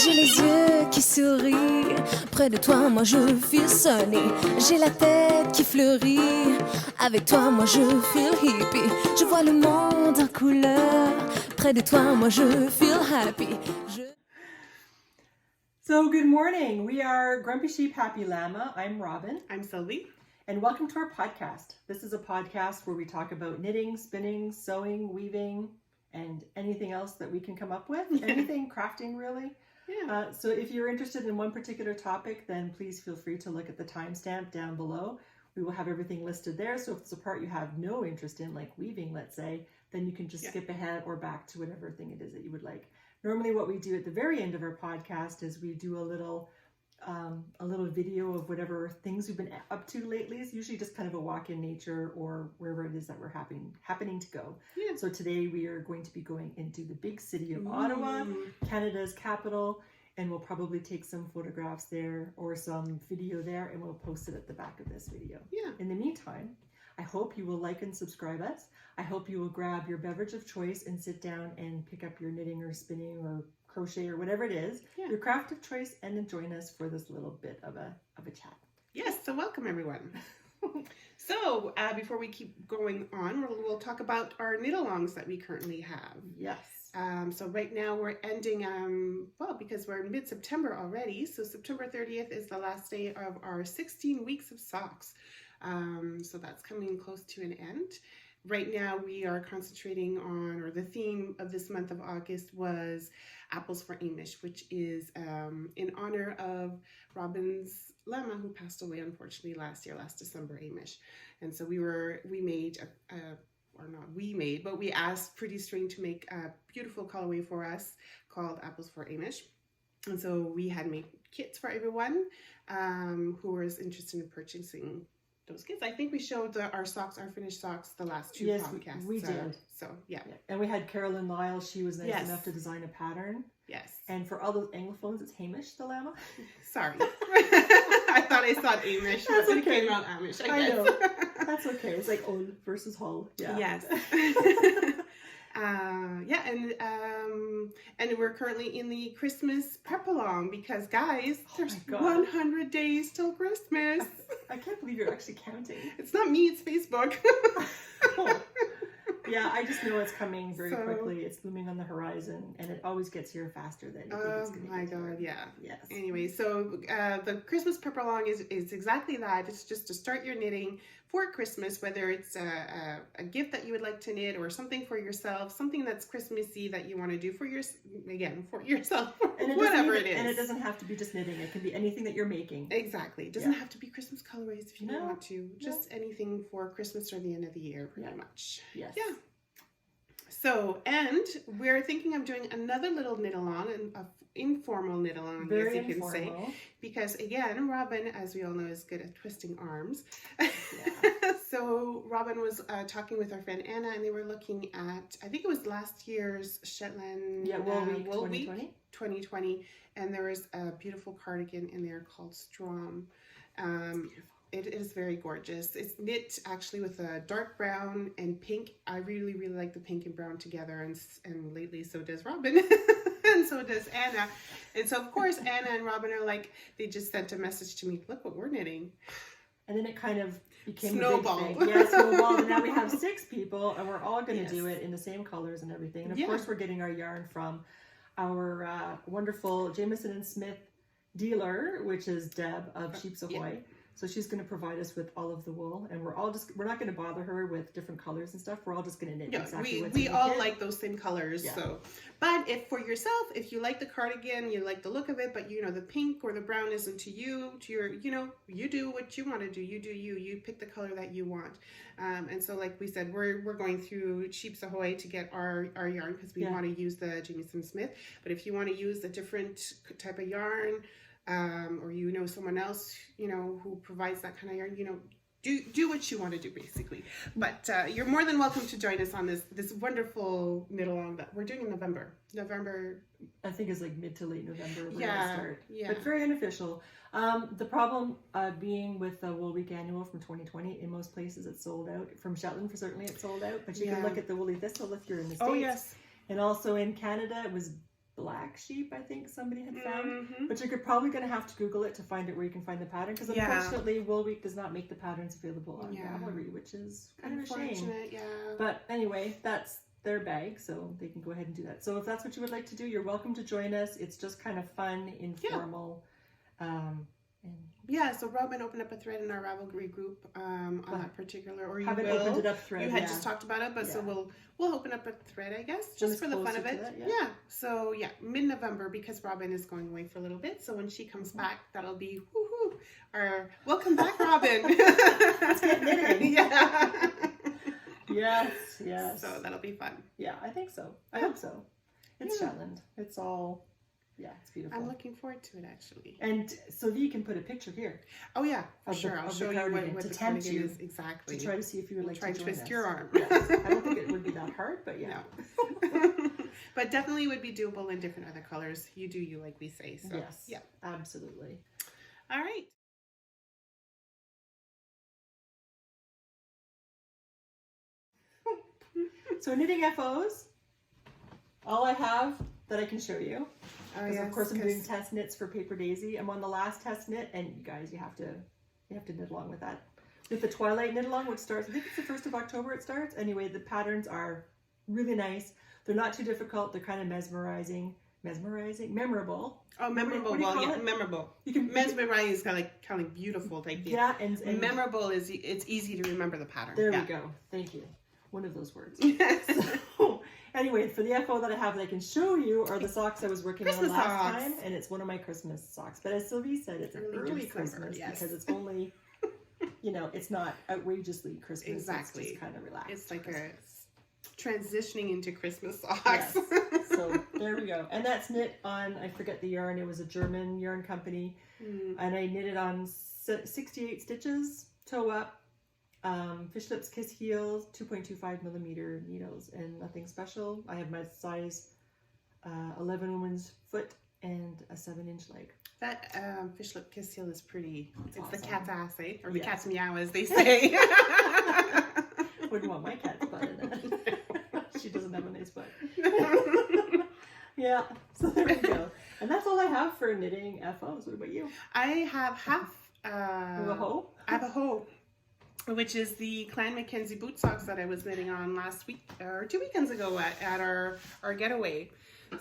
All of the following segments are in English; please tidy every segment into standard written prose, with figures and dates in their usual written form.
J'ai les yeux qui sourient, près de toi moi je feel sunny. J'ai la tête qui fleurit, avec toi moi je feel hippie. Je vois le monde en couleur, près de toi moi je feel happy. So good morning. We are Grumpy Sheep, Happy Llama. I'm Robin. I'm Sylvie. And welcome to our podcast. This is a podcast where we talk about knitting, spinning, sewing, weaving, and anything else that we can come up with. Anything crafting, really. Yeah. So if you're interested in one particular topic, then please feel free to look at the timestamp down below. We will have everything listed there. So if it's a part you have no interest in, like weaving, let's say, then you can just skip ahead or back to whatever thing it is that you would like. Normally what we do at the very end of our podcast is we do a little video of whatever things we've been up to lately. It's usually just kind of a walk in nature or wherever it is that we're happening to go. Yeah. So today we are going to be going into the big city of Ottawa, Canada's capital, and we'll probably take some photographs there or some video there, and we'll post it at the back of this video. Yeah. In the meantime, I hope you will like and subscribe us. I hope you will grab your beverage of choice and sit down and pick up your knitting or spinning or crochet or whatever it is, your craft of choice, and join us for this little bit of a chat. Yes, so welcome everyone. So before we keep going on, we'll talk about our knit-alongs that we currently have. Yes. So right now we're ending, because we're in mid-September already, so September 30th is the last day of our 16 weeks of socks. So that's coming close to an end. Right now we are concentrating on, or the theme of this month of August was Apples for Amish, which is in honor of Robin's Llama, who passed away unfortunately last December, Amish. And so we asked Pretty String to make a beautiful colorway for us called Apples for Amish. And so we had made kits for everyone who was interested in purchasing those kits. I think we showed our finished socks, the last two podcasts. We did. So, yeah. And we had Carolyn Lyle. She was nice enough to design a pattern. Yes. And for all those Anglophones, it's Hamish, the llama. Sorry. I thought I saw Amish, but it came out Amish, I guess. know. That's okay. It's like Ol versus Hull. Yeah. Yes. And we're currently in the Christmas prep along because, guys, there's 100 days till Christmas. I can't believe you're actually counting. It's not me, it's Facebook. Yeah, I just know it's coming very quickly. It's looming on the horizon, and it always gets here faster than you think it's going to get. Oh my God, yeah. Yes. Anyway, so the Christmas prep along is exactly that. It's just to start your knitting for Christmas, whether it's a gift that you would like to knit or something for yourself, something that's Christmassy that you want to do for yourself, and whatever it is. And it doesn't have to be just knitting. It can be anything that you're making. Exactly. It doesn't have to be Christmas colorways if you don't want to. Just anything for Christmas or the end of the year, pretty much. Yes. Yeah. So, and we're thinking of doing another little knit-along, an informal knit-along, Very as you informal. can say. Because, again, Robin, as we all know, is good at twisting arms. Yeah. So, Robin was talking with our friend Anna, and they were looking at, I think it was last year's Shetland Wool Week 2020. And there was a beautiful cardigan in there called Strom. It is very gorgeous. It's knit actually with a dark brown and pink. I really, really like the pink and brown together, and lately so does Robin, and so does Anna. And so, of course, Anna and Robin are like, they just sent a message to me, look what we're knitting. And then it kind of became snowball. A big thing. Yeah, snowball. And now we have 6 people, and we're all going to do it in the same colors and everything. And of course, we're getting our yarn from our wonderful Jamieson and Smith dealer, which is Deb of Sheeps Ahoy. So she's going to provide us with all of the wool, and we're not going to bother her with different colors and stuff. We're all just going to knit exactly what's we in the all kit. like those same colors. Yeah. So, but if for yourself, if you like the cardigan, you like the look of it, but the pink or the brown isn't to you, you do what you want to do. You do you pick the color that you want. And so, like we said, we're going through Sheeps Ahoy to get our yarn because we want to use the Jamieson Smith. But if you want to use a different type of yarn, or someone else who provides that kind of yarn, do what you want to do basically. But you're more than welcome to join us on this wonderful knit-along that we're doing in November. I think it's like mid to late November we're gonna start. But very unofficial. The problem being with the Wool Week Annual from 2020, in most places it's sold out. From Shetland, certainly it's sold out. But you can look at the Woolly Thistle if you're in the States. Oh yes. And also in Canada, it was black sheep, I think somebody had found. But you're probably going to have to Google it to find it where you can find the pattern, because unfortunately Wool Week does not make the patterns available on Ravelry, which is kind of a shame. But anyway, that's their bag, so they can go ahead and do that. So if that's what you would like to do, you're welcome to join us. It's just kind of fun, informal. So Robin opened up a thread in our Ravelry group on that particular, or you haven't will. opened it up thread. You had just talked about it, but so we'll open up a thread, I guess, just for the fun of it. So mid-November, because Robin is going away for a little bit. So when she comes back, that'll be woohoo! Our welcome back, Robin. Let's get knitting. Yes. So that'll be fun. Yeah, I think so. I hope so. It's Shetland. It's all. Yeah, it's beautiful. I'm looking forward to it, actually. And Sylvie can put a picture here. Oh yeah, for sure. I'll show you what to the tempt you is exactly. To try to see if you would like try to and join twist us. your arm. Yes. I don't think it would be that hard, but No. But definitely would be doable in different other colors. You do you, like we say. So yes. Yeah. Absolutely. All right. So knitting FOs. All I have that I can show you. Because of course I'm doing test knits for Paper Daisy. I'm on the last test knit, and you guys, you have to knit along with that. With the Twilight knit along, which starts, I think it's the 1st of October it starts. Anyway, the patterns are really nice. They're not too difficult. They're kind of memorable. Oh, memorable. Well, memorable. You can mesmerizing is kind of beautiful type thing. Yeah, and memorable is it's easy to remember the pattern. There we go. Thank you. One of those words. So, anyway, for the FO that I have that I can show you are the socks I was working on last time, and it's one of my Christmas socks. But as Sylvie said, it's an early Christmas because it's only, it's not outrageously Christmas. Exactly. It's just kind of relaxed. It's like a transitioning into Christmas socks. Yes. So there we go. And that's knit on, I forget the yarn, it was a German yarn company. And I knitted on 68 stitches, toe up. Fish lips, kiss heels, 2.25 millimeter needles, and nothing special. I have my size 11 woman's foot and a 7-inch leg. That fish lip kiss heel is pretty. It's awesome. The cat's ass, eh? Or the cat's meow, as they say. Wouldn't want my cat's butt in it. She doesn't have a nice butt. Yeah, so there we go. And that's all I have for knitting FOs. What about you? I have half. You have a hoe? I have a hoe, which is the Clan MacKenzie Boot Socks that I was knitting on last week, or 2 weekends ago at our getaway.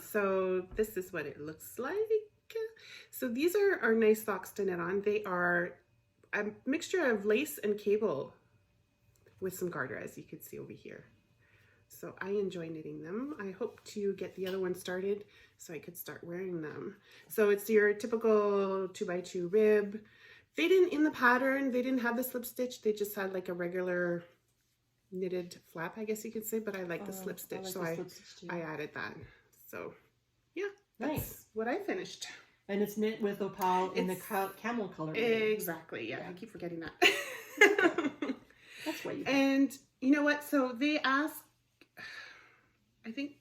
So this is what it looks like. So these are nice socks to knit on. They are a mixture of lace and cable with some garter, as you can see over here. So I enjoy knitting them. I hope to get the other one started so I could start wearing them. So it's your typical 2x2 rib. They didn't, in the pattern, they didn't have the slip stitch. They just had like a regular knitted flap, I guess you could say, but I like the slip stitch. I added that. So yeah, that's what I finished. And it's knit with Opal in the camel color. Exactly. Yeah, I keep forgetting that. That's what you. And you know what? So they asked, I think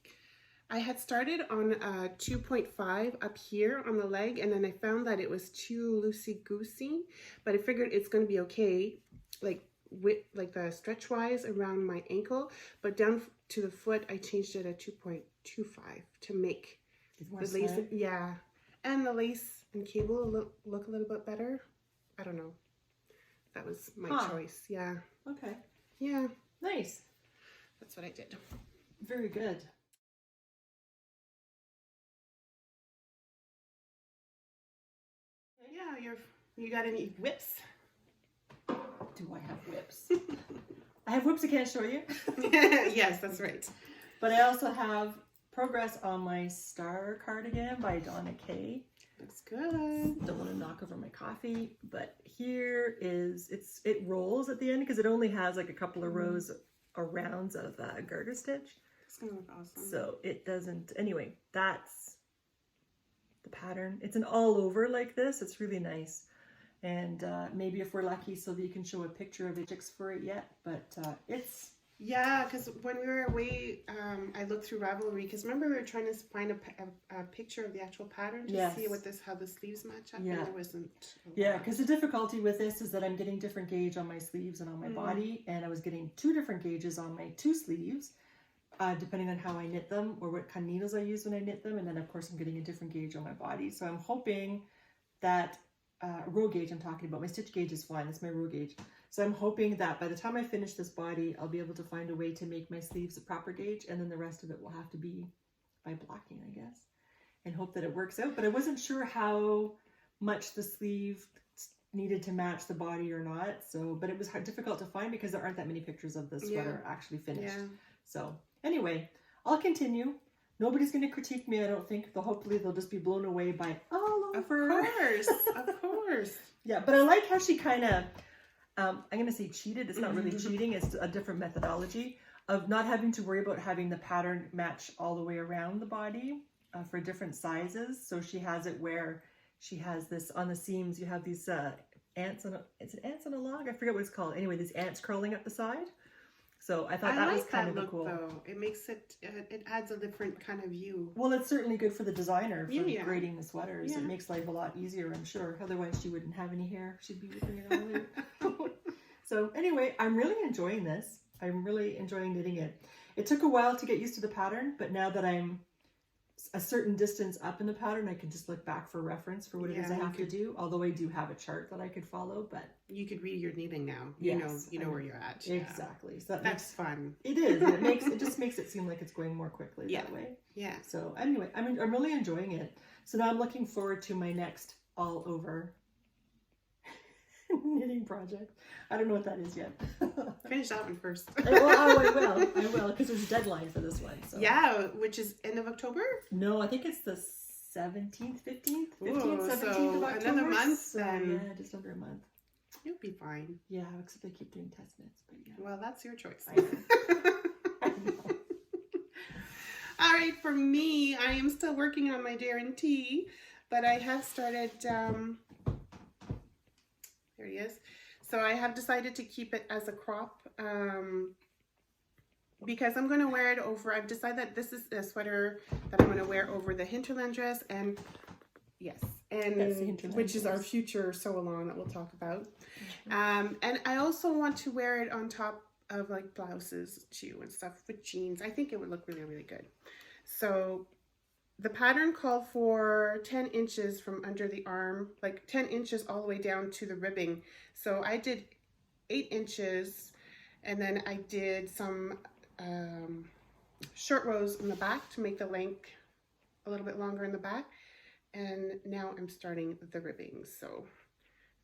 I had started on 2.5 up here on the leg, and then I found that it was too loosey-goosey, but I figured it's going to be okay, like the stretch wise around my ankle, but down to the foot I changed it at 2.25 to make the lace, and the lace and cable look a little bit better. I don't know. That was my choice. Yeah. Okay. Yeah. Nice. That's what I did. Very good. Yeah, you got any whips? Do I have whips? I have whips I can't show you. Yes, that's right. But I also have progress on my Star cardigan by Donna K. Looks good. Don't want to knock over my coffee, but here is it rolls at the end because it only has like a couple of rows or rounds of garter stitch. It's gonna look awesome. So it doesn't. Anyway, that's the pattern. It's an all over like this. It's really nice. And maybe if we're lucky, Sylvie can show a picture of it for it yet. But it's... Yeah, because when we were away, I looked through Ravelry, because remember we were trying to find a picture of the actual pattern to see how the sleeves match up, and there wasn't a lot. Yeah, because the difficulty with this is that I'm getting different gauge on my sleeves and on my body, and I was getting 2 different gauges on my 2 sleeves. depending on how I knit them or what kind of needles I use when I knit them. And then of course I'm getting a different gauge on my body. So I'm hoping that row gauge I'm talking about, my stitch gauge is fine, it's my row gauge. So I'm hoping that by the time I finish this body, I'll be able to find a way to make my sleeves a proper gauge, and then the rest of it will have to be by blocking, I guess, and hope that it works out. But I wasn't sure how much the sleeve needed to match the body or not. So, but it was difficult to find because there aren't that many pictures of the sweater actually finished. Yeah. So anyway, I'll continue. Nobody's going to critique me, I don't think. Hopefully they'll just be blown away by all over. Of course, of course. Yeah, but I like how she kind of, I'm going to say cheated. It's not really cheating. It's a different methodology of not having to worry about having the pattern match all the way around the body for different sizes. So she has it where she has this on the seams. You have these ants on it's ants on a log. I forget what it's called. Anyway, these ants curling up the side. So I thought that was kind of cool. Though. It makes it, it adds a different kind of view. Well, it's certainly good for the designer for grading the sweaters. Yeah. It makes life a lot easier, I'm sure. Otherwise, she wouldn't have any hair. She'd be ripping it all out. So anyway, I'm really enjoying this. I'm really enjoying knitting it. It took a while to get used to the pattern, but now that I'm a certain distance up in the pattern, I can just look back for reference for what it is I have to do. Although I do have a chart that I could follow, but you could read your knitting now. You know where you're at. Exactly. So that's fun. It is. It just makes it seem like it's going more quickly that way. Yeah. So anyway, I'm really enjoying it. So now I'm looking forward to my next all over knitting project. I don't know what that is yet. Finish that one first. I will, because there's a deadline for this one. So. Yeah, which is end of October? No, I think it's the 17th, 15th, 17th so of October. Another month then. Yeah, just under a month. You'll be fine. Yeah, except I keep doing test knits, but yeah. Well, that's your choice. I know. All right, for me, I am still working on my Deren tee, but I have started, there he is. So I have decided to keep it as a crop because I'm going to wear it over, I've decided that this is a sweater that I'm going to wear over the hinterland dress and which is our future sew-along that we'll talk about. And I also want to wear it on top of like blouses too and stuff with jeans. I think it would look really, really good. So the pattern called for 10 inches from under the arm, like 10 inches all the way down to the ribbing. So I did 8 inches and then I did some short rows in the back to make the length a little bit longer in the back. And now I'm starting the ribbing. So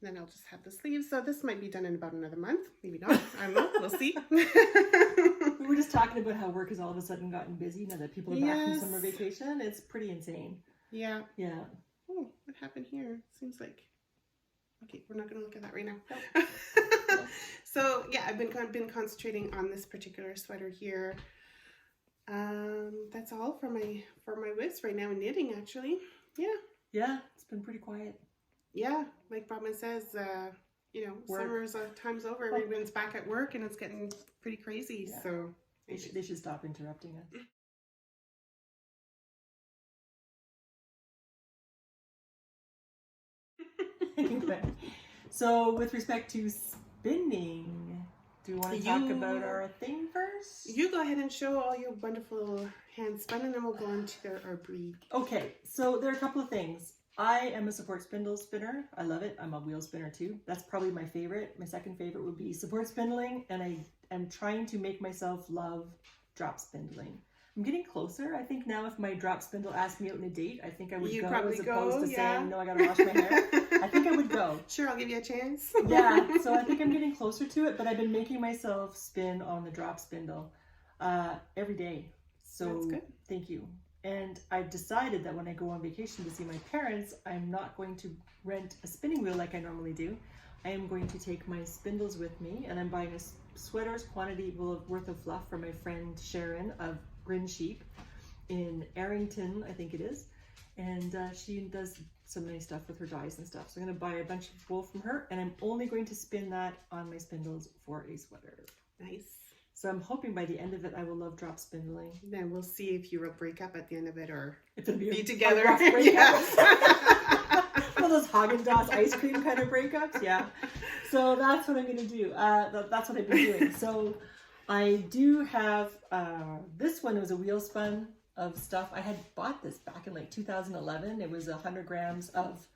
then I'll just have the sleeves. So this might be done in about another month. Maybe not. I don't know. We'll see. We were just talking about how work has all of a sudden gotten busy now that people are back from summer vacation. It's pretty insane. Yeah. Yeah. Oh, what happened here? Seems like... Okay, we're not going to look at that right now. Nope. So yeah, I've been concentrating on this particular sweater here. That's all for my whips right now in knitting, actually. Yeah. Yeah, it's been pretty quiet. Yeah, like Bobman says, summer's time's over. Everyone's back at work and it's getting pretty crazy. Yeah. So they should stop interrupting us. Anyway, so with respect to spinning, do you want to talk about our thing first? You go ahead and show all your wonderful hand spin and then we'll go into our breed. Okay, so there are a couple of things. I am a support spindle spinner. I love it. I'm a wheel spinner too. That's probably my favorite. My second favorite would be support spindling, and I am trying to make myself love drop spindling. I'm getting closer. I think now if my drop spindle asked me out on a date, I think I would go as opposed to saying, no, I gotta wash my hair. I think I would go. Sure, I'll give you a chance. Yeah, so I think I'm getting closer to it, but I've been making myself spin on the drop spindle every day. So that's good. Thank you. And I've decided that when I go on vacation to see my parents, I'm not going to rent a spinning wheel like I normally do. I am going to take my spindles with me, and I'm buying a sweater's quantity worth of fluff from my friend Sharon of Grin Sheep in Arrington, I think it is. And she does some nice stuff with her dyes and stuff. So I'm going to buy a bunch of wool from her, and I'm only going to spin that on my spindles for a sweater. Nice. So I'm hoping by the end of it, I will love drop spindling. Then we'll see if you will break up at the end of it or if it'll be together. Yes. One of those Haagen-Dazs ice cream kind of breakups. Yeah. So that's what I'm going to do. That's what I've been doing. So I do have, this one was a wheel spun of stuff. I had bought this back in like 2011. It was 100 grams of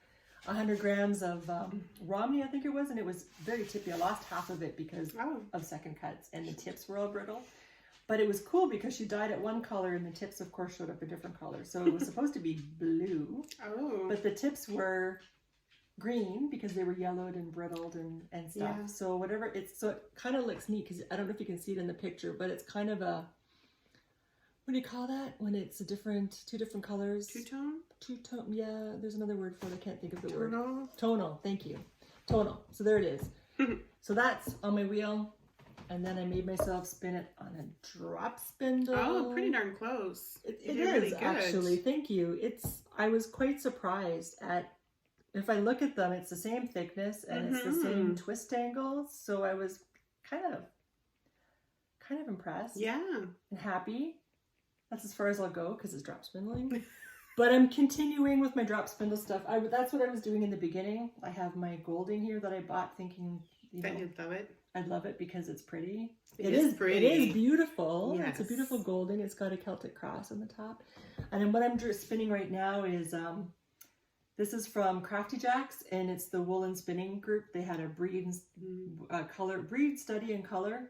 Romney, I think it was, and it was very tippy. I lost half of it because of second cuts, and the tips were all brittle. But it was cool because she dyed it one color, and the tips, of course, showed up a different color. So it was supposed to be blue, but the tips were green because they were yellowed and brittled and stuff. Yeah. So whatever, so it kind of looks neat because I don't know if you can see it in the picture, but it's kind of a, what do you call that when it's two different colors? Two-tone? Two-tone, yeah, there's another word for it. I can't think of the word. Tonal, thank you. Tonal. So there it is. So that's on my wheel. And then I made myself spin it on a drop spindle. Oh, pretty darn close. It is really good. Actually, thank you. I was quite surprised at, if I look at them, it's the same thickness and it's the same twist angles. So I was kind of impressed. Yeah. And happy. That's as far as I'll go because it's drop spindling. But I'm continuing with my drop spindle stuff. That's what I was doing in the beginning. I have my golding here that I bought thinking, that you'd love it. I'd love it because it's pretty. It is pretty. It is beautiful. Yes. It's a beautiful golding. It's got a Celtic cross on the top. And then what I'm spinning right now is, this is from Crafty Jacks, and it's the woolen spinning group. They had a breed study and color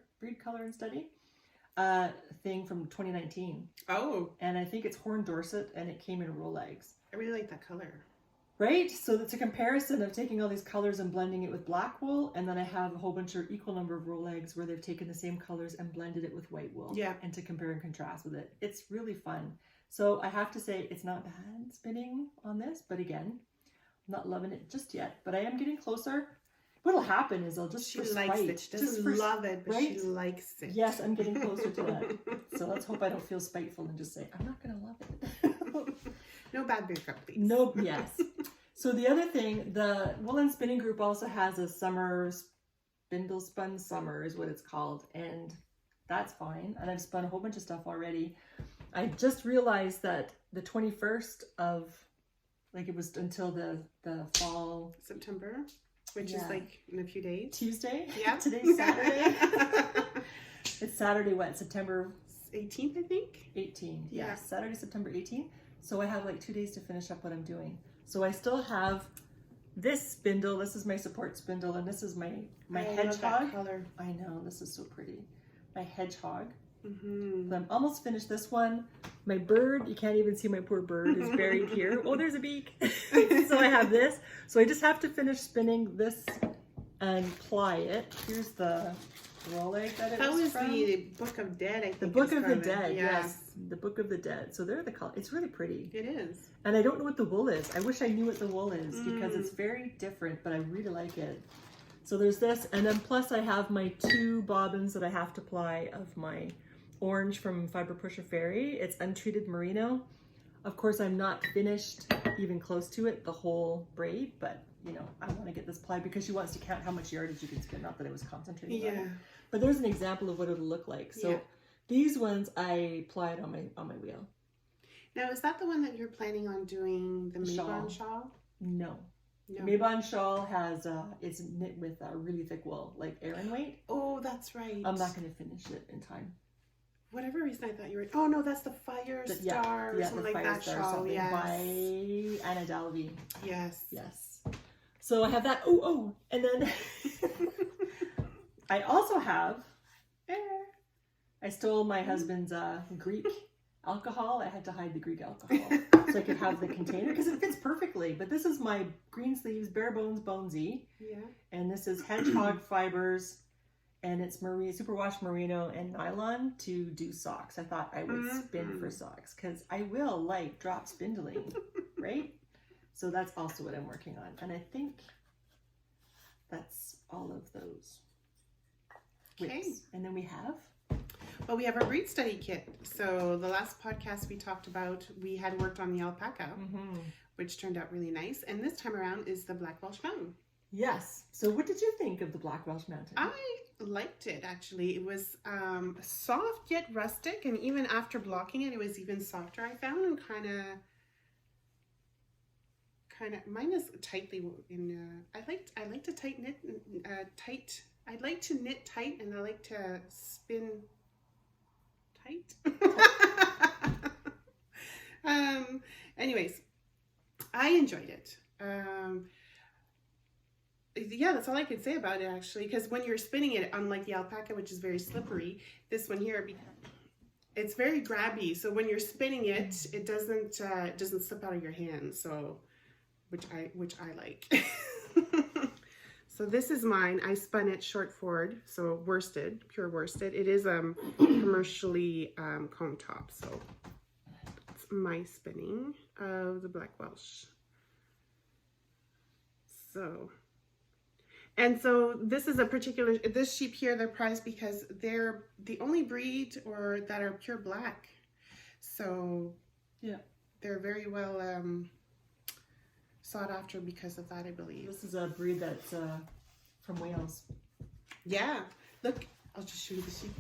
thing from 2019. Oh. And I think it's Horn Dorset, and it came in roll eggs. I really like that color. Right? So it's a comparison of taking all these colors and blending it with black wool, and then I have a whole bunch of equal number of roll eggs where they've taken the same colors and blended it with white wool. Yeah. And to compare and contrast with it. It's really fun. So I have to say it's not bad spinning on this, but again, I'm not loving it just yet, but I am getting closer. What'll happen is I'll just She likes it. She doesn't love it, but she likes it. Yes, I'm getting closer to that. So let's hope I don't feel spiteful and just say, I'm not going to love it. No bad makeup, please. No, yes. So the other thing, the Woolen Spinning Group also has a summer spindle spun summer is what it's called. And that's fine. And I've spun a whole bunch of stuff already. I just realized that the 21st of, like it was until the fall. September, which is like in a few days. Tuesday? Yeah. Today's Saturday. It's Saturday, what, September 18th, I think? 18th, yes. Yeah. Saturday, September 18th. So I have like 2 days to finish up what I'm doing. So I still have this spindle. This is my support spindle, and this is my hedgehog. Love that color. I know, this is so pretty. My hedgehog. So I'm almost finished this one. My bird, you can't even see my poor bird, is buried here. Oh, there's a beak. So I have this. So I just have to finish spinning this and ply it. Here's the roll egg that it was from. The Book of Dead, I think. The Book of the Dead, yes. The Book of the Dead. So they're the color. It's really pretty. It is. And I don't know what the wool is. I wish I knew what the wool is because it's very different, but I really like it. So there's this, and then plus I have my 2 bobbins that I have to ply of my orange from Fibre Pusher Fairy. It's untreated merino. Of course, I'm not finished even close to it, the whole braid, but you know, I want to get this plied because she wants to count how much yardage you can spin. Not that I was concentrating on it. But there's an example of what it'll look like. So these ones I plied on my wheel. Now, is that the one that you're planning on doing the Mabon shawl? No. No. Mabon shawl has it's knit with a really thick wool, like Aran weight. Oh, that's right. I'm not going to finish it in time. Whatever reason I thought you were. Oh no, that's the Fire Star or something like that shawl. Yes. By Anna Dalby. Yes. Yes. So I have that. Oh, and then I also have. I stole my husband's Greek alcohol. I had to hide the Greek alcohol so I could have the container because it fits perfectly. But this is my green sleeves, bare bones bonesy. Yeah. And this is hedgehog fibers, and it's superwash merino and nylon to do socks. I thought I would spin for socks because I will like drop spindling, right? So that's also what I'm working on, and I think that's all of those. Okay. And then we have. Well, we have our breed study kit. So the last podcast we talked about, we had worked on the alpaca, which turned out really nice. And this time around is the Black Welsh Mountain. Yes. So what did you think of the Black Welsh Mountain? I liked it, actually. It was soft yet rustic. And even after blocking it, it was even softer, I found. And kind of, mine is tightly in, I like to tight knit, tight I like to knit tight and I like to spin tight. Anyways, I enjoyed it. Yeah, that's all I could say about it actually, because when you're spinning it, unlike the alpaca, which is very slippery, this one here, it's very grabby. So when you're spinning it, it doesn't slip out of your hands. So, which I like. So this is mine. I spun it short forward, so worsted, pure worsted. It is commercially comb top. So it's my spinning of the Black Welsh. So this is this sheep here, they're prized because they're the only breed that are pure black. So yeah, they're very well sought after because of that, I believe. This is a breed that's from Wales. Yeah, look, I'll just show you the sheep.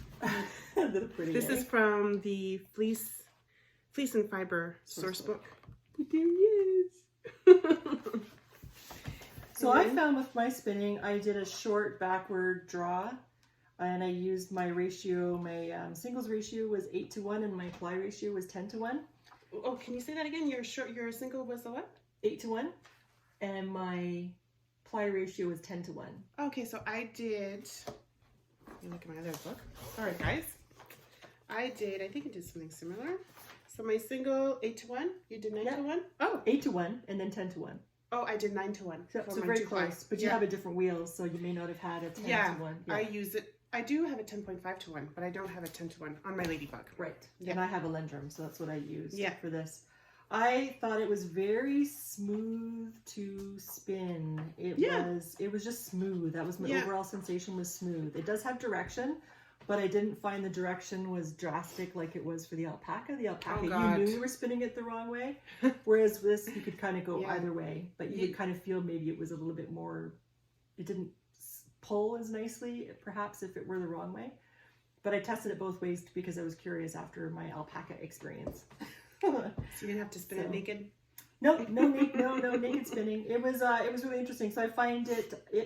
They're pretty. This is from the Fleece and Fiber source book. But there he is. So I found with my spinning, I did a short backward draw, and I used my ratio. My singles ratio was 8:1, and my ply ratio was 10:1. Oh, can you say that again? Your single was the what? 8:1, and my ply ratio was 10:1. Okay, so I did. Let me look at my other book. All right, guys. I think I did something similar. So my single 8:1. You did 9:1. Oh, 8:1, and then 10:1. Oh, I did 9:1. So very close, but you have a different wheel, so you may not have had a 10:1. Yeah, I use it. I do have a 10.5:1, but I don't have a 10:1 on my ladybug. Right. Yeah. And I have a Lendrum, so that's what I use for this. I thought it was very smooth to spin. It was just smooth. That was my overall sensation, was smooth. It does have direction, but I didn't find the direction was drastic like it was for the alpaca. The alpaca, you knew you were spinning it the wrong way, whereas this, you could kind of go either way, but you would kind of feel maybe it was a little bit more, it didn't pull as nicely, perhaps, if it were the wrong way. But I tested it both ways because I was curious after my alpaca experience. So you didn't have to spin it naked? No naked spinning. It was really interesting. So I find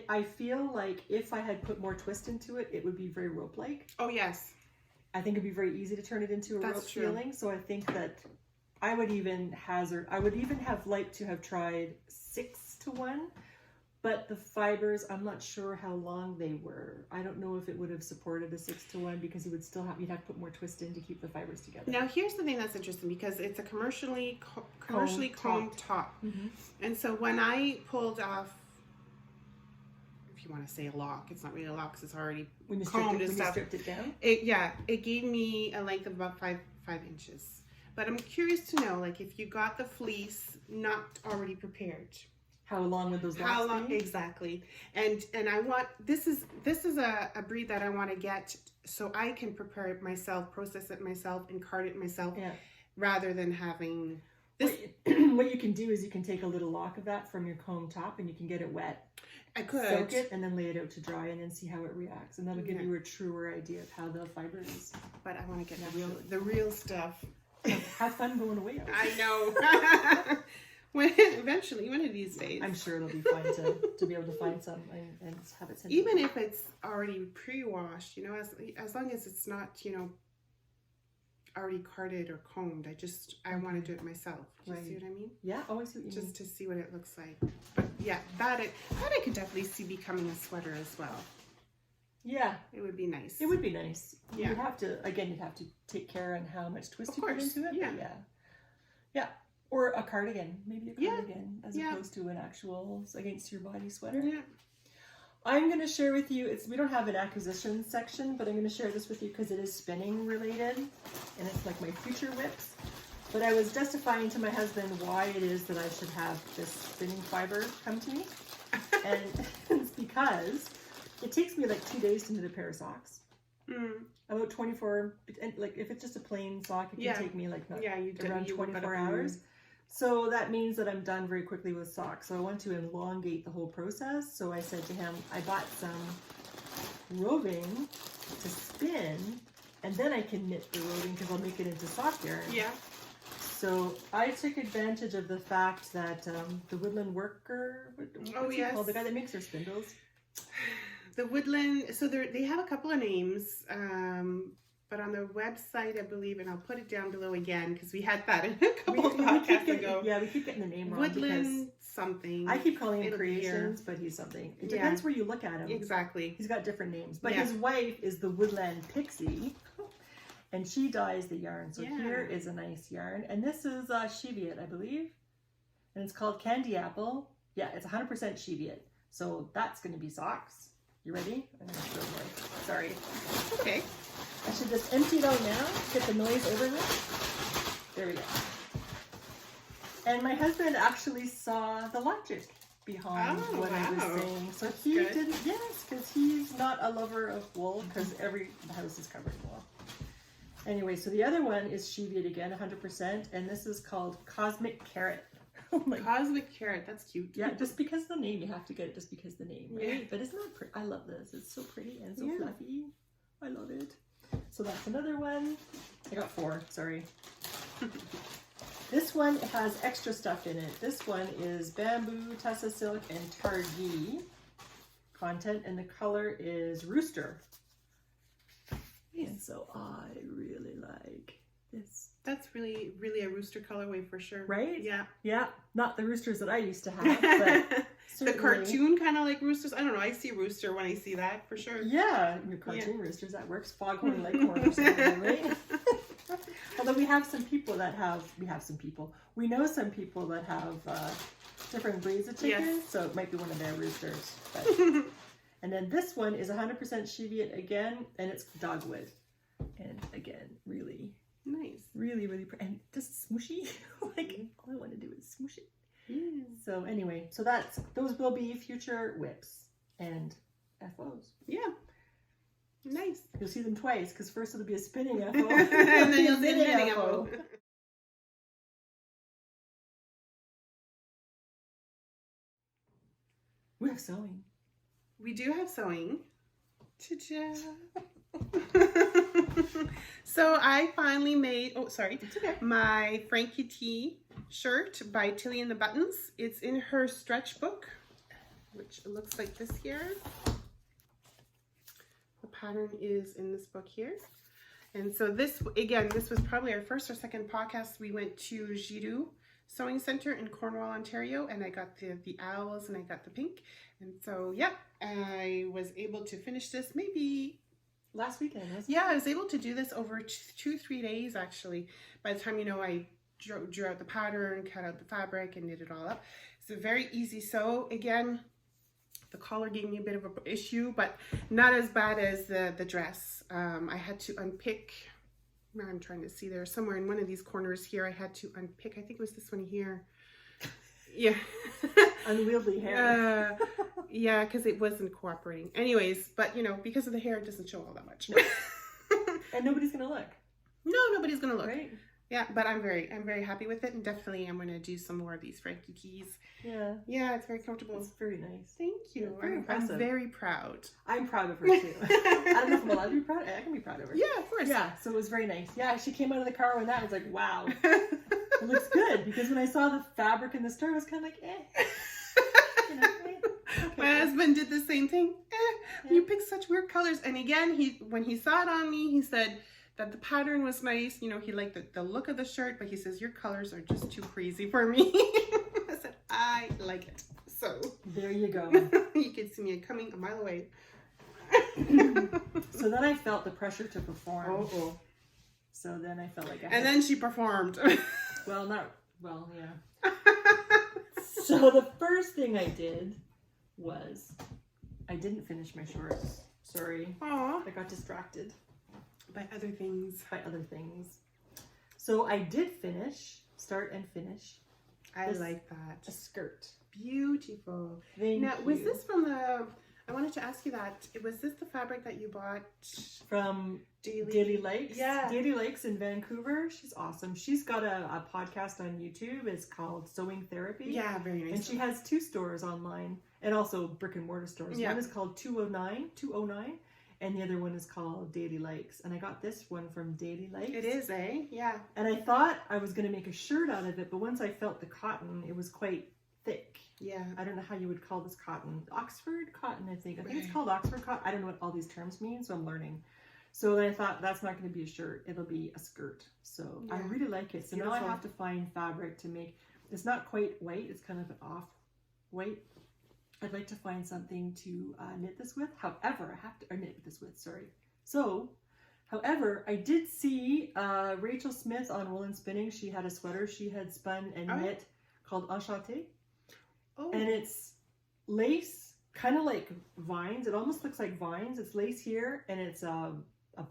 I feel like if I had put more twist into it, it would be very rope-like. Oh yes. I think it'd be very easy to turn it into a rope feeling. So I think that I would even have liked to have tried 6:1, but the fibers, I'm not sure how long they were. I don't know if it would have supported a 6:1 because you'd have to put more twist in to keep the fibers together. Now here's the thing that's interesting, because it's a commercially combed top. Mm-hmm. And so when I pulled off, if you want to say a lock, it's not really a lock because it's already combed and stuff. When you stripped it down? It gave me a length of about 5 inches. But I'm curious to know, like, if you got the fleece not already prepared, how long would those locks be? Exactly. And I want, this is a breed that I want to get so I can prepare it myself, process it myself, and card it myself, rather than having this. What you can do is you can take a little lock of that from your comb top and you can get it wet. I could soak it and then lay it out to dry and then see how it reacts, and that'll give you a truer idea of how the fiber is. But I want to get the real stuff. Have fun going away. I know. Eventually, one of these days. I'm sure it'll be fun to be able to find some and have it sent. Even if it's already pre-washed, as long as it's not, already carded or combed. I want to do it myself. Do you see what I mean? Yeah, I see what you mean. Just to see what it looks like. But yeah, that I could definitely see becoming a sweater as well. Yeah. It would be nice. It would be nice. Yeah. You'd have to take care on how much twist you put into it. Yeah. But yeah. Or a cardigan, maybe a cardigan, as opposed to an actual against your body sweater. Yeah. I'm going to share with you, we don't have an acquisition section, but I'm going to share this with you because it is spinning related, and it's like my future whips. But I was justifying to my husband why it is that I should have this spinning fiber come to me. And it's because it takes me like 2 days to knit a pair of socks. About 24, and like if it's just a plain sock, it can take me like around 24 hours. So that means that I'm done very quickly with socks. So I want to elongate the whole process. So I said to him, I bought some roving to spin, and then I can knit the roving because I'll make it into sock yarn. Yeah. So I took advantage of the fact that the Woodland Worker, what's he called? The guy that makes our spindles. The woodland, so they have a couple of names, but on their website, I believe, and I'll put it down below again because we had that a couple of podcasts ago. Yeah, we keep getting the name wrong. Woodland something. I keep calling him Creations, but he's something. It depends where you look at him. Exactly. He's got different names. But his wife is the Woodland Pixie, and she dyes the yarn. So here is a nice yarn. And this is Cheviot, I believe. And it's called Candy Apple. Yeah, it's 100% Cheviot. So that's going to be socks. You ready? I'm going to show you. Sorry. Okay. I should just empty it out now, get the noise over with. There we go. And my husband actually saw the logic behind what I was saying. So he didn't, because he's not a lover of wool, because every house is covered in wool. Anyway, so the other one is Cheviot again, 100%, and this is called Cosmic Carrot. Oh my Cosmic Carrot, that's cute. Yeah, just because of the name, you have to get it just because of the name, right? Yeah. But isn't that pretty? I love this. It's so pretty and so fluffy. I love it. So that's another one. I got 4, sorry. This one has extra stuff in it. This one is bamboo, Tessa silk, and targhee content, and the color is rooster. And so I really like this. That's really, really a rooster colorway for sure. Right? Yeah. Yeah. Not the roosters that I used to have, but the cartoon kind of like roosters. I don't know. I see rooster when I see that for sure. Yeah. Your cartoon roosters, that works. Foghorn Leghorn or something, right? Although we have some people that have, we know some people that have different breeds of chickens, so it might be one of their roosters. But. And then this one is 100% Cheviot again, and it's dogwood. And again, really nice. Really, really pretty. And just smooshy. Like, all I want to do is smoosh it. Yeah. So anyway, so those will be future whips and FOs. Yeah. Nice. You'll see them twice, because first it'll be a spinning FO. And then you'll see a knitting FO. We have sewing. We do have sewing. Ta-da. So I finally made, it's okay, my Frankie T shirt by Tilly and the Buttons. It's in her stretch book, which looks like this here. The pattern is in this book here. And so this, again, this was probably our first or second podcast. We went to Giroux Sewing Center in Cornwall, Ontario, and I got the owls and I got the pink. And so, I was able to finish this maybe last weekend. I was able to do this over 2-3 days actually. By the time, I drew out the pattern, cut out the fabric, and knit it all up. It's a very easy sew. Again, the collar gave me a bit of an issue, but not as bad as the dress. I had to unpick, I'm trying to see there, somewhere in one of these corners here, I had to unpick, I think it was this one here. Yeah. Unwieldy hair. Yeah, because it wasn't cooperating. Anyways, but because of the hair, it doesn't show all that much. No. And nobody's gonna look. No, nobody's gonna look. Right? Yeah, but I'm very happy with it, and definitely I'm gonna do some more of these Frankie tees. Yeah. Yeah, it's very comfortable. It's very nice. Thank you. Yeah, very impressive. I'm very proud. I'm proud of her too. I don't know if I'm allowed to be proud. I can be proud of her. Yeah, of course. Yeah, so it was very nice. Yeah, she came out of the car with that. I was like, wow, it looks good. Because when I saw the fabric in the store, I was kind of like, eh. Okay. My husband did the same thing. You pick such weird colors. And again, when he saw it on me, he said that the pattern was nice. He liked the look of the shirt, but he says, your colors are just too crazy for me. I said, I like it. So there you go. You can see me coming a mile away. So then I felt the pressure to perform. Oh. So then I felt like I then she performed. Yeah. So the first thing I did was I didn't finish my shorts. Sorry. Aw. I got distracted By other things. So I did start and finish. I like that. A skirt. Beautiful. Thank you. Was this from I wanted to ask you that. Was this the fabric that you bought? From Daily Lakes? Yeah. Daily Lakes in Vancouver. She's awesome. She's got a podcast on YouTube. It's called Sewing Therapy. Yeah, very nice. And she has 2 stores online and also brick and mortar stores. Yeah. One is called 209, and the other one is called Daily Lakes. And I got this one from Daily Lakes. It is, eh? Yeah. And I thought I was going to make a shirt out of it, but once I felt the cotton, it was quite thick. Yeah. I don't know how you would call this cotton. Oxford cotton, I think. I think it's called Oxford cotton. I don't know what all these terms mean, so I'm learning. So then I thought, that's not going to be a shirt. It'll be a skirt. So I really like it. So now I have to find fabric to make. It's not quite white. It's kind of an off white. I'd like to find something to knit this with. However, I have to, or knit this with, sorry. So, however, I did see Rachel Smith on Woolen Spinning. She had a sweater she had spun and knit called Enchanté. Oh. And it's lace, kind of like vines. It almost looks like vines. It's lace here, and it's a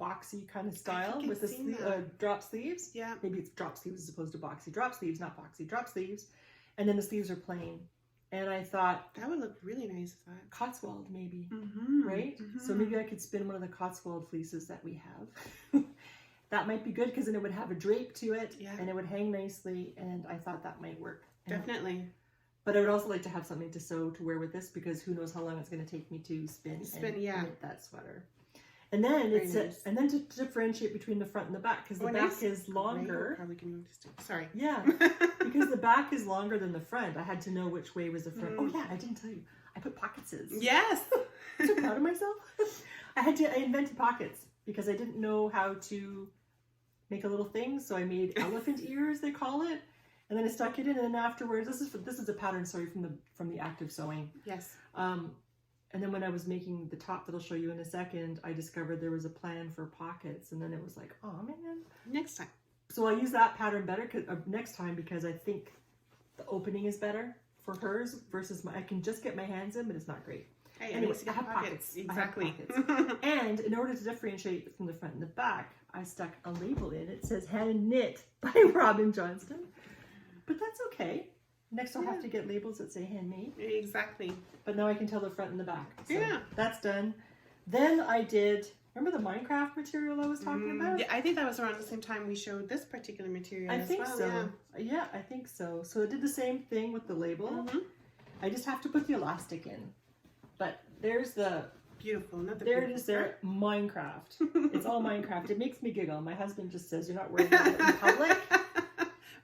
boxy kind of style with the drop sleeves. Yeah. Maybe it's drop sleeves as opposed to boxy. Drop sleeves, not boxy. Drop sleeves. And then the sleeves are plain. And I thought that would look really nice. Cotswold, maybe, right? Mm-hmm. So maybe I could spin one of the Cotswold fleeces that we have. That might be good because then it would have a drape to it, and it would hang nicely. And I thought that might work. Definitely. But I would also like to have something to sew to wear with this because who knows how long it's going to take me to spin and knit that sweater. And then and then to differentiate between the front and the back because the back is longer. Probably can move this. Sorry. Yeah, because the back is longer than the front. I had to know which way was the front. Oh yeah, I didn't tell you. I put pockets. Yes. I'm so proud of myself. I invented pockets because I didn't know how to make a little thing, so I made elephant ears, they call it, and then I stuck it in. And then afterwards, this is a pattern, sorry, from the active sewing. Yes. And then when I was making the top that I'll show you in a second, I discovered there was a plan for pockets, and then it was like, oh man. Next time. So I'll use that pattern better next time because I think the opening is better for hers versus I can just get my hands in, but it's not great. Hey, anyway, I have pockets. Exactly. I have pockets. And in order to differentiate from the front and the back, I stuck a label in. It says hand knit by Robin Johnston. But that's okay. Next I'll have to get labels that say handmade. Exactly. But now I can tell the front and the back. So yeah. That's done. Then I did, remember the Minecraft material I was talking about? Yeah, I think that was around the same time we showed this particular material I think so. Yeah, I think so. So I did the same thing with the label. I just have to put the elastic in. But there's the... Beautiful. There it is there. Minecraft. It's all Minecraft. It makes me giggle. My husband just says, you're not wearing that in public.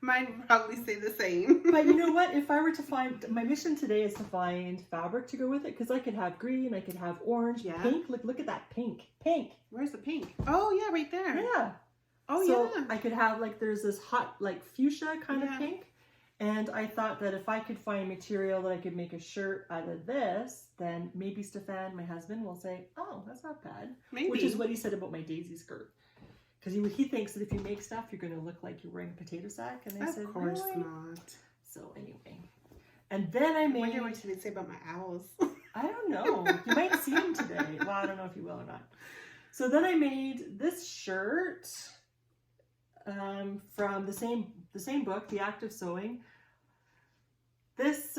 Mine would probably say the same. But you know what? If I were to find, my mission today is to find fabric to go with it, because I could have green, I could have orange, pink. Look at that pink. Pink. Where's the pink? Oh yeah, right there. Yeah. Oh so yeah. I could have there's this hot fuchsia kind of pink, and I thought that if I could find material that I could make a shirt out of this, then maybe Stefan, my husband, will say, "Oh, that's not bad." Maybe. Which is what he said about my daisy skirt. Because he thinks that if you make stuff, you're going to look like you're wearing a potato sack. And I said, of course really? not. So anyway. And then I made... I wonder what he would say about my owls. I don't know. You might see him today. Well, I don't know if you will or not. So then I made this shirt from the same book, The Active Sewing. This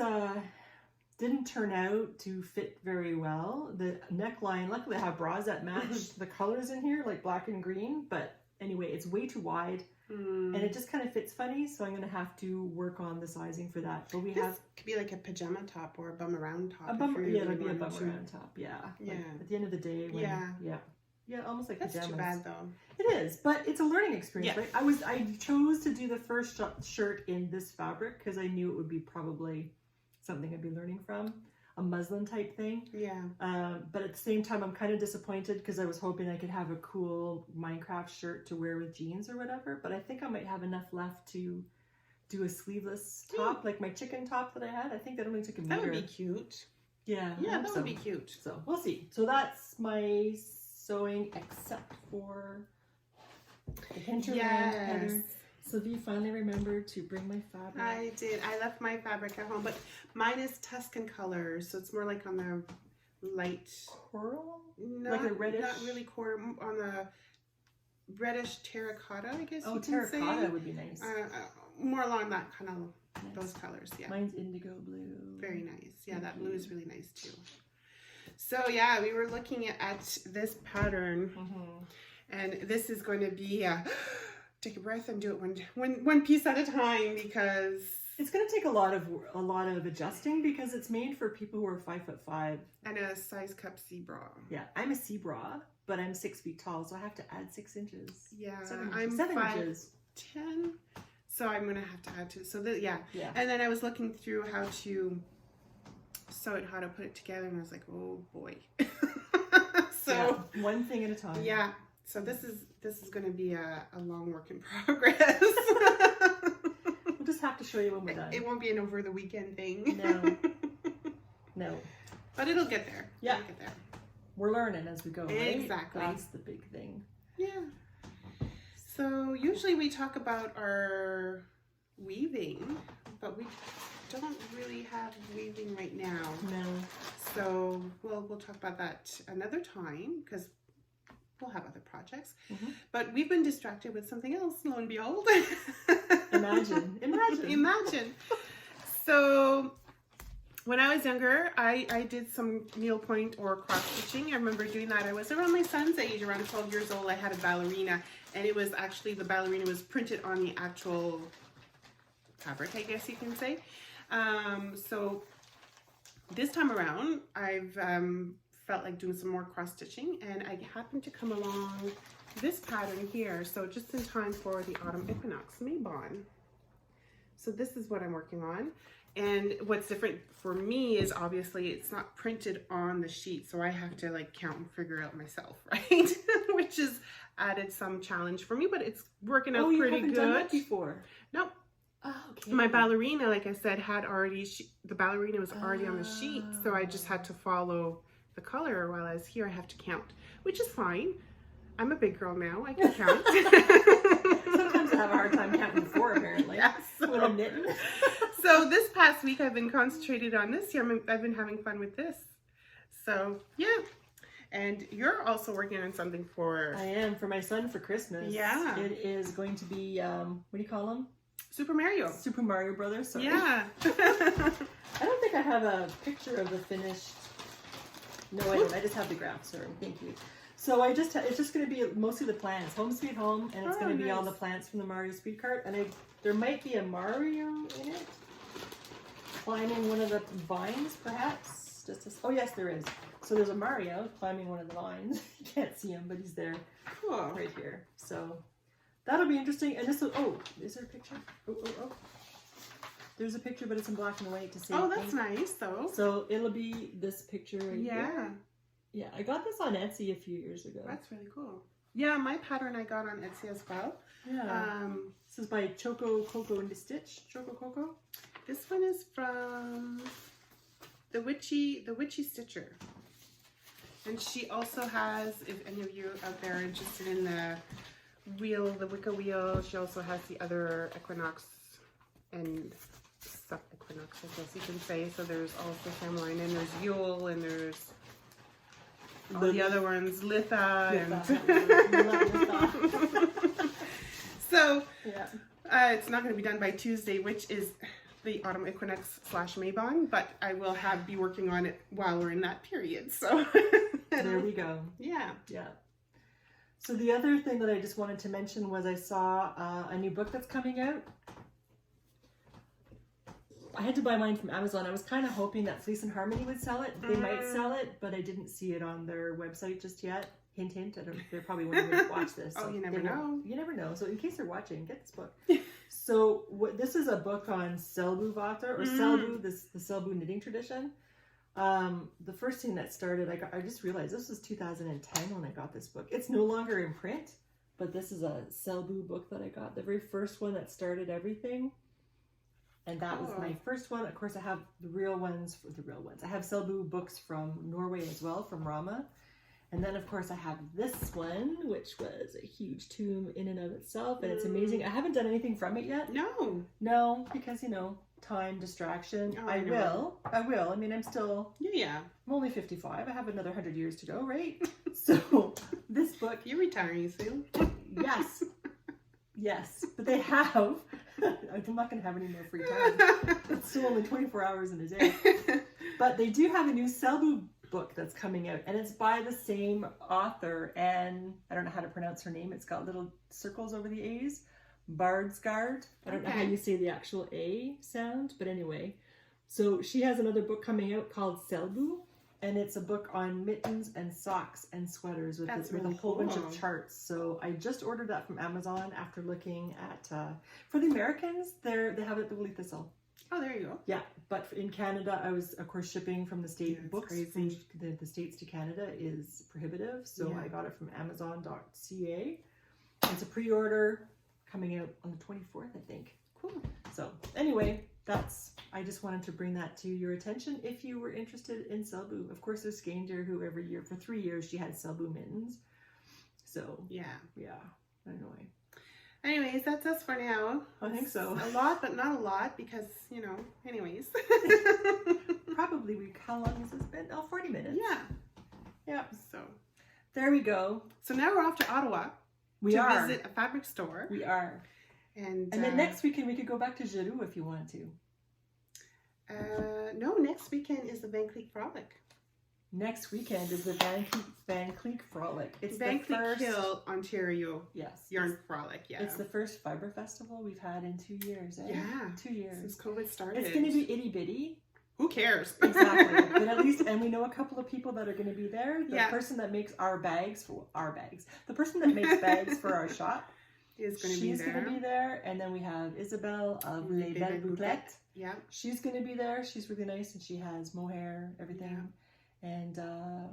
didn't turn out to fit very well. The neckline, luckily I have bras that match the colors in here, like black and green, but anyway, it's way too wide and it just kind of fits funny, so I'm going to have to work on the sizing for that. But this could be like a pajama top or a bum around top. It'd be a bum around top, yeah. Yeah. Like at the end of the day, yeah, almost like That's pajamas. Too bad though. It is, but it's a learning experience, right? I chose to do the first shirt in this fabric because I knew it would be probably something I'd be learning from, a muslin type thing. Yeah. But at the same time, I'm kind of disappointed because I was hoping I could have a cool Minecraft shirt to wear with jeans or whatever. But I think I might have enough left to do a sleeveless top, like my chicken top that I had. I think that only took a meter. That would be cute. Yeah. Yeah, that would be cute. So we'll see. So that's my sewing, except for the hinterland header. Sylvie finally remembered to bring my fabric. I did. I left my fabric at home, but mine is Tuscan colors, so it's more like on the light coral, like a reddish. Not really coral, on the reddish terracotta, I guess. Oh, you can terracotta say. would be nice. More along that kind of those colors. Yeah. Mine's indigo blue. Very nice. Yeah, that blue is really nice too. So yeah, we were looking at this pattern, and this is going to be take a breath and do it one piece at a time, because it's going to take a lot of adjusting because it's made for people who are 5'5" and a size cup C bra. Yeah, I'm a C bra, but I'm 6 feet tall, so I have to add 6 inches. Yeah, 7 I'm 7 5'10", inches. So I'm going to have to add to, so yeah. Yeah. And then I was looking through how to sew it, how to put it together, and I was like, oh boy. So yeah, one thing at a time. Yeah. So this is going to be a long work in progress. We'll just have to show you when we're done. It won't be an over the weekend thing. No. No. But it'll get there. Yeah. It'll get there. We're learning as we go, right? Exactly. That's the big thing. Yeah. So usually we talk about our weaving, but we don't really have weaving right now. No. So we'll talk about that another time, because we'll have other projects. Mm-hmm. But we've been distracted with something else, lo and behold. Imagine. So when I was younger, I did some needlepoint or cross stitching. I remember doing that. I was around my son's age, around 12 years old. I had a ballerina, and it was actually, the ballerina was printed on the actual fabric, I guess you can say. So this time around, I've felt like doing some more cross stitching, and I happened to come along this pattern here. So just in time for the autumn equinox Maybon. So this is what I'm working on. And what's different for me is obviously it's not printed on the sheet, so I have to like count and figure out myself, right? Which has added some challenge for me, but it's working out pretty good. Done that before? No. Oh, okay. My ballerina, like I said, had already, the ballerina was already on the sheet, so I just had to follow the color. While I was here, I have to count, which is fine. I'm a big girl now, I can count. Sometimes I have a hard time counting 4, apparently. Yes. When I'm knitting. So this past week I've been concentrated on this here. I've been having fun with this. So yeah. And you're also working on something for... I am, for my son for Christmas. Yeah. It is going to be, what do you call them? Super Mario. Super Mario Brothers. Sorry. Yeah. I don't think I have a picture of the finished... No, I don't. I just have the graph. Sorry. Thank you. So I just, it's just going to be mostly the plants. Home Sweet Home. And it's going to be all the plants from the Mario Speed Cart. And there might be a Mario in it. Climbing one of the vines, perhaps. Oh, yes, there is. So there's a Mario climbing one of the vines. You can't see him, but he's there. Cool. Right here. So that'll be interesting. And this will, oh, is there a picture? Oh. There's a picture, but it's in black and white to see. Oh, that's nice, though. So it'll be this picture right here. Yeah. Yeah, I got this on Etsy a few years ago. That's really cool. Yeah, my pattern I got on Etsy as well. Yeah. This is by Choco Coco and Stitch. Choco Coco. This one is from the Witchy Stitcher. And she also has, if any of you out there are interested in the wheel, the Wicca wheel, she also has the other equinox and sub-equinox, I guess you can say. So there's also Samhain, and there's Yule, and there's all the other ones, Litha. So yeah. It's not going to be done by Tuesday, which is the autumn equinox / Maybon, but I will be working on it while we're in that period. So there we go. Yeah. Yeah. So the other thing that I just wanted to mention was I saw a new book that's coming out. I had to buy mine from Amazon. I was kind of hoping that Fleece and Harmony would sell it. They might sell it, but I didn't see it on their website just yet. Hint, hint. They probably won't even watch this. Oh, so you never know. You never know. So in case they're watching, get this book. So this is a book on Selbu Vata, or Selbu, the Selbu knitting tradition. The first thing that started, I just realized this was 2010 when I got this book. It's no longer in print, but this is a Selbu book that I got. The very first one that started everything. And that was my first one. Of course, I have the real ones. I have Selbu books from Norway as well, from Rama. And then, of course, I have this one, which was a huge tome in and of itself. And it's amazing. I haven't done anything from it yet. No, because, time, distraction. Oh, I will. I mean, I'm still... Yeah. I'm only 55. I have another 100 years to go, right? So, this book... You're retiring soon. Yes. Yes. But they have... I'm not going to have any more free time. It's still only 24 hours in a day. But they do have a new Selbu book that's coming out, and it's by the same author, and I don't know how to pronounce her name. It's got little circles over the A's. Bardsgard. I don't know how you say the actual A sound, but anyway. So she has another book coming out called Selbu. And it's a book on mittens and socks and sweaters with, That's with really a whole bunch cool. of charts. So I just ordered that from Amazon after looking at, for the Americans, they have it at the Woolly Thistle. Oh, there you go. Yeah, but in Canada, I was, of course, shipping from the state. Yeah, it's Books crazy. from the States to Canada is prohibitive. So Yeah. I got it from Amazon.ca. It's a pre-order coming out on the 24th, I think. Cool. So anyway, I just wanted to bring that to your attention if you were interested in Selbu. Of course, there's Skander, who every year, for 3 years, she had Selbu mittens. So, Yeah. Anyway. Anyways, that's us for now. I think so. A lot, but not a lot, because, anyways. Probably, how long has this been? Oh, 40 minutes. Yeah. Yeah. So There we go. now we're off to Ottawa We to are. visit a fabric store. We are. And then next weekend, we could go back to Giroux if you want to. No, next weekend is the Van Cleek Frolic. Next weekend is the Van Cleek Frolic. It's Van the Cleek first... Hill, Ontario Yes. Yarn Frolic, yeah. It's the first fibre festival we've had in 2 years, eh? Yeah. 2 years. Since COVID started. It's going to be itty bitty. Who cares? Exactly. But at least, and we know a couple of people that are going to be there. The Yeah. person that makes our bags, the person that makes bags for our shop, Is going to be she's there. going to be there. And then we have Isabel of Les Belles Bouclettes. Yeah. She's going to be there. She's really nice, and she has mohair, everything. And a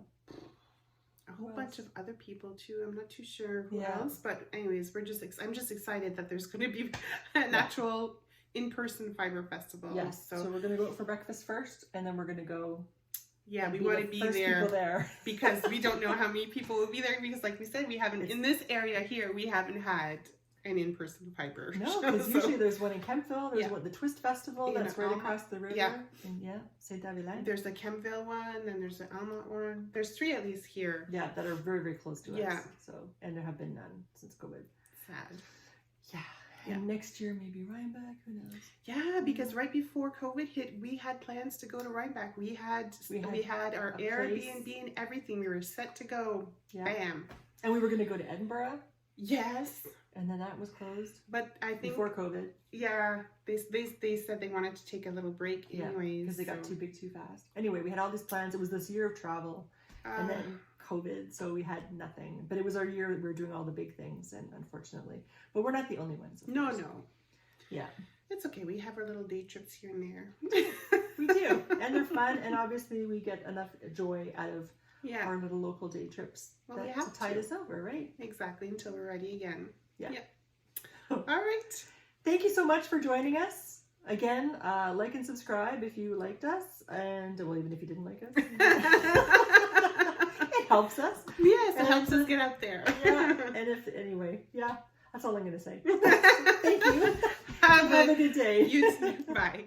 whole who bunch else? of other people too. I'm not too sure who Yeah. else, but anyways, I'm just excited that there's going to be an actual in-person fiber festival. Yes. So we're going to go out for breakfast first, and then we're going to go. Yeah, and we be want the to be first there, people there. because we don't know how many people will be there, because like we said, we haven't in this area here, we haven't had an in-person fiber. No, because usually there's one in Kempville. There's Yeah. the Twist Festival In that's right Alma. across the river. Yeah. And Saint-Davilaine. There's the Kempville one, and there's the Alma one. There's 3 at least here. Yeah, that are very, very close to Yeah. us. So, and there have been none since COVID. Sad. Yeah. Yeah. And next year maybe Rhinebeck. Who knows? Yeah, because right before COVID hit, we had plans to go to Rhinebeck. We had our a Airbnb place. and everything. We were set to go. Yeah. Bam. And we were going to go to Edinburgh, Yes, and then that was closed but I think before COVID. yeah, they said they wanted to take a little break Yeah, anyways. because they got too big too fast. Anyway, we had all these plans. It was this year of travel, and then COVID, so we had nothing. But it was our year that we were doing all the big things, and unfortunately, but we're not the only ones. Of course. no. Yeah. It's okay. We have our little day trips here and there. We do, and they're fun, and obviously we get enough joy out of Yeah, our little local day trips Well, we to have tide to. us over, right? exactly, until we're ready again. Yeah. All right. Thank you so much for joining us. Again, like and subscribe if you liked us, and well, even if you didn't like us, it helps us. Yes, it And helps us get out there. Yeah, and that's all I'm going to say. Thank you. Have Have a a good day. You too. Bye.